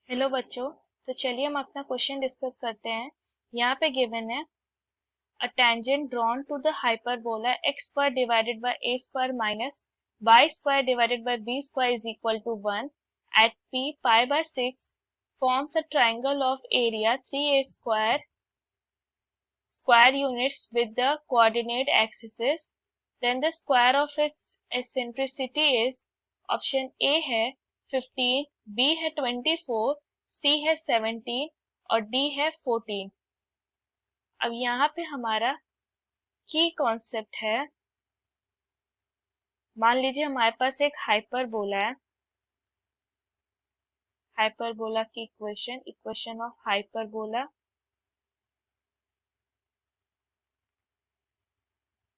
Hello बच्चों। तो चलिए हम अपना क्वेश्चन डिस्कस करते हैं। यहाँ पे गिवन है a tangent drawn to the hyperbola x square divided by a square minus y square divided by b square is equal to 1 at p pi by 6 forms a triangle of area 3a square units with the coordinate axes. Then the square of its eccentricity is option A है 15, B है 24, C है 17 और D है 14। अब यहाँ पे हमारा की कॉन्सेप्ट है, मान लीजिए हमारे पास एक हाइपरबोला है। हाइपरबोला की equation of hyperbola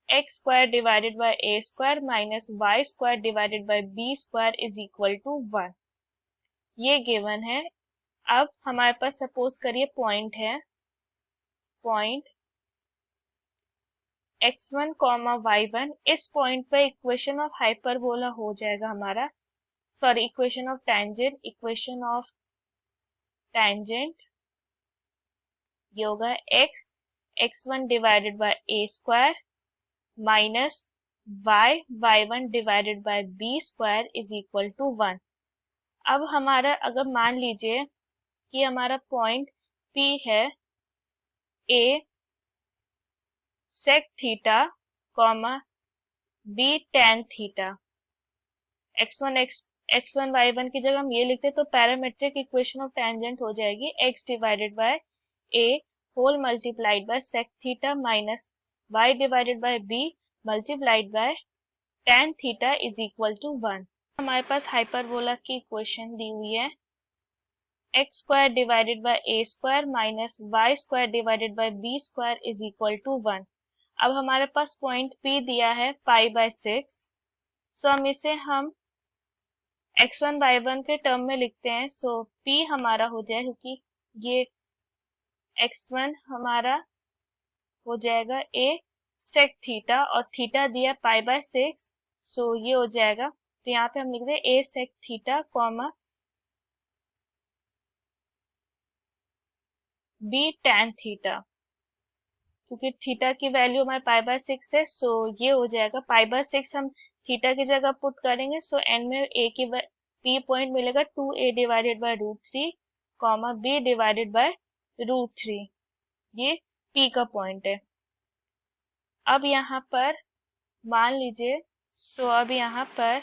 x square divided by a square minus y square divided by b square is equal to 1। ये गिवन है। अब हमारे पास सपोज करिए पॉइंट है, पॉइंट x1 y1। इस पॉइंट पे इक्वेशन ऑफ हाइपरबोला हो जाएगा हमारा, सॉरी इक्वेशन ऑफ टैंजेंट ये होगा x1 divided by a square minus y1 divided by b square is equal to 1। अब हमारा अगर मान लीजिए कि हमारा पॉइंट P है A sec theta comma B tan theta. x1 y1 की जगह हम ये लिखते तो पैरामेट्रिक इक्वेशन ऑफ टेंजेंट हो जाएगी x divided by A whole multiplied by sec theta minus y divided by B multiplied by tan theta is equal to 1। हमारे पास hyperbola की इक्वेशन दी हुई है x square divided by a square minus y square divided by b square is equal to 1। अब हमारे पास point P दिया है पाई by 6, सो हम इसे x1 y1 के टर्म में लिखते हैं। सो P हमारा हो जाए, क्योंकि ये x1 हमारा हो जाएगा a sec थीटा और थीटा दिया पाई बाय 6, सो ये हो जाएगा। तो यहाँ पे हम लिख रहे हैं a sec theta comma b tan theta, क्योंकि थीटा की वैल्यू हमारे पाई बाय 6 है, सो ये हो जाएगा पाई बाय 6 हम थीटा की जगह पुट करेंगे। सो एन में ए की पी पॉइंट मिलेगा 2a divided by √3 comma b divided by √3। ये p का पॉइंट है। अब यहाँ पर मान लीजिए, सो अब यहाँ पर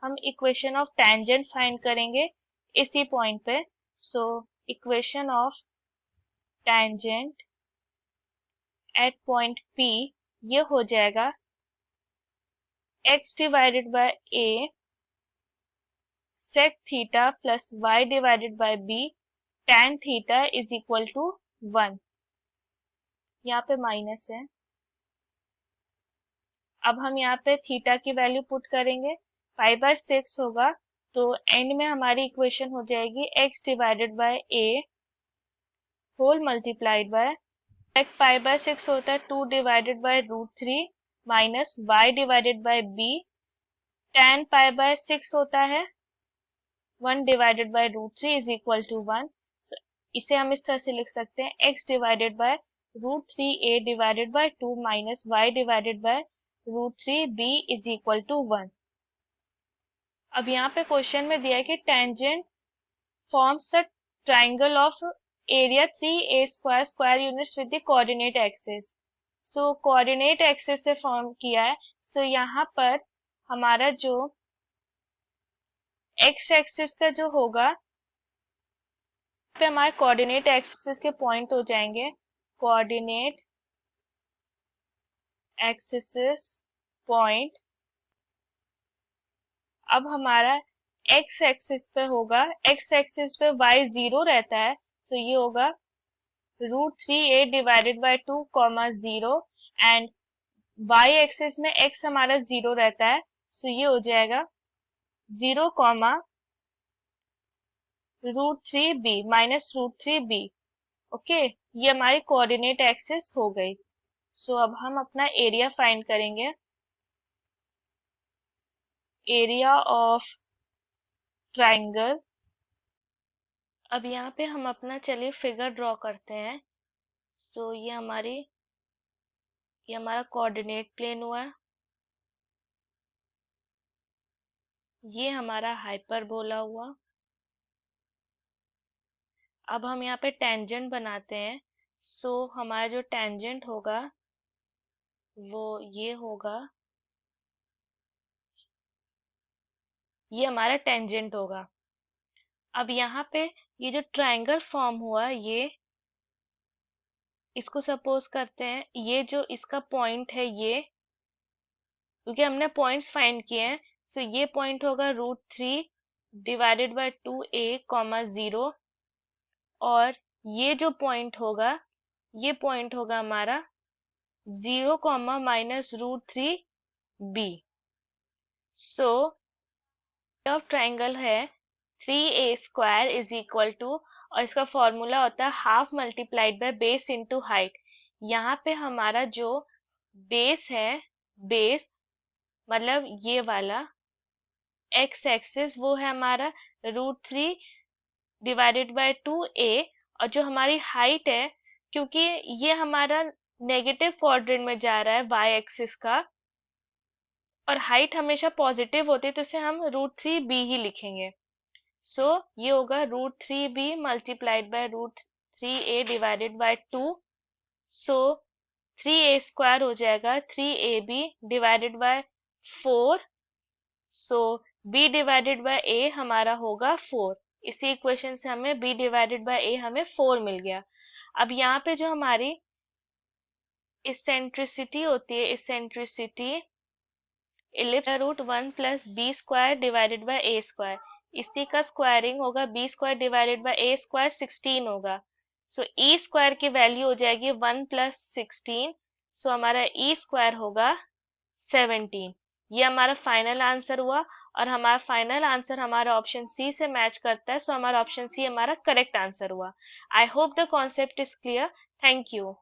हम इक्वेशन ऑफ टेंजेंट फाइंड करेंगे इसी पॉइंट पे। So equation of tangent at point P ये हो जाएगा x divided by a sec theta plus y divided by b tan theta is equal to 1। यहाँ पे माइनस है। अब हम यहाँ पे थीटा की वैल्यू पुट करेंगे, पाई बाय 6 होगा, तो एंड में हमारी इक्वेशन हो जाएगी x divided by a whole multiplied by pi by 6 होता है 2 divided by √3 minus y divided by b tan pi by 6 होता है 1 divided by √3 is equal to 1। इसे हम इस तरह से लिख सकते हैं x divided by √3a divided by 2 minus y divided by √3b is equal to 1। अब यहाँ पे क्वेश्चन में दिया है कि tangent forms a triangle of area 3a square units with the coordinate axis. So coordinate axis से form किया है। सो यहाँ पर हमारा जो x एक्सिस का जो होगा पे हमारे कोऑर्डिनेट एक्सिस के पॉइंट हो जाएंगे, कोऑर्डिनेट एक्सिस पॉइंट। अब हमारा x एक्सिस पे होगा, x एक्सिस पे y 0 रहता है, तो ये होगा √3a divided by 2 0 and y axis में x हमारा 0 रहता है, सो ये हो जाएगा 0 √3b माइनस √3b। ओके, ये हमारी कोऑर्डिनेट एक्सिस हो गई। सो अब हम अपना एरिया फाइंड करेंगे। Area of triangle. अब यहाँ पे हम अपना चलिए फिगर ड्रॉ करते हैं। सो ये हमारा कोऑर्डिनेट प्लेन हुआ, ये हमारा हाइपरबोला हुआ। अब हम यहाँ पे टेंजेंट बनाते हैं। सो हमारा जो टेंजेंट होगा वो ये होगा, ये हमारा टेंजेंट होगा। अब यहाँ पे ये जो ट्रायंगल फॉर्म हुआ, ये इसको सपोज करते हैं ये जो इसका पॉइंट है, ये क्योंकि हमने पॉइंट्स फाइंड किए हैं, सो ये पॉइंट होगा √3/2a, 0। और ये जो पॉइंट होगा, ये पॉइंट होगा हमारा 0, -√3b। सो ऑफ ट्राइंगल है 3a² = और इसका फॉर्मूला होता है half multiplied by base into height. यहाँ पे हमारा जो बेस है, बेस मतलब ये वाला एक्स एक्सिस, वो है हमारा √3/2a। और जो हमारी हाइट है, क्योंकि ये हमारा नेगेटिव क्वाड्रेंट में जा रहा है वाई एक्सिस का, और हाइट हमेशा पॉजिटिव होती है, तो इसे हम √3b ही लिखेंगे। सो ये होगा √3b multiplied by √3a/2। So 3a² हो जाएगा 3ab/4। सो b/a हमारा होगा 4। इसी इक्वेशन से हमें b/a हमें 4 मिल गया। अब यहाँ पे जो हमारी इसेंट्रिसिटी होती है, इसेंट्रिसिटी इलिप्स √1 + b² / a²। इसी का स्क्वायरिंग होगा b² / a² 16 होगा। सो e² की वैल्यू हो जाएगी 1 + 16। सो हमारा e² होगा 17। ये हमारा फाइनल आंसर हुआ, और हमारा फाइनल आंसर हमारा ऑप्शन सी से मैच करता है। सो हमारा ऑप्शन सी हमारा करेक्ट आंसर हुआ। I hope the concept is clear. Thank you.